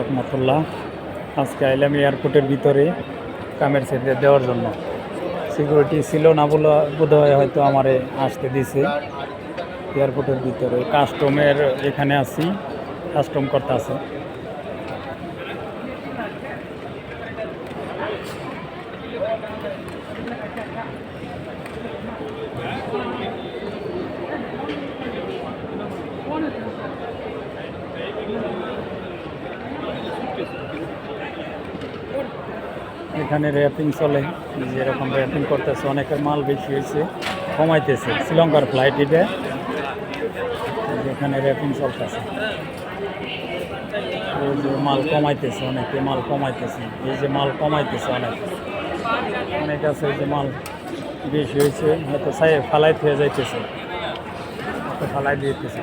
রহমতুল্লাহ। আজকে আইলাম এয়ারপোর্টের ভিতরে কামের সেটে দেওয়ার জন্য। সিকিউরিটি ছিল না বলে বোধহয় হয়তো আমারে আসতে দিছে। এয়ারপোর্টের ভিতরে কাস্টমের এখানে আছি, কাস্টম করতে আছে। এখানে র্যাপিং চলে, যেরকম র্যাপিং করতেছে। অনেকের মাল বেশি হয়েছে, কমাইতেছে। শ্রীলঙ্কার ফ্লাইট এটা, এখানে র্যাপিং চলতেছে। এই যে মাল কমাইতেছে, অনেকে মাল কমাইতেছে। এই যে মাল কমাইতেছে অনেক আছে। এই যে মাল বেশি হয়েছে, হয়তো ফালাই হয়ে যাইতেছে, ফালাই দিতেছে।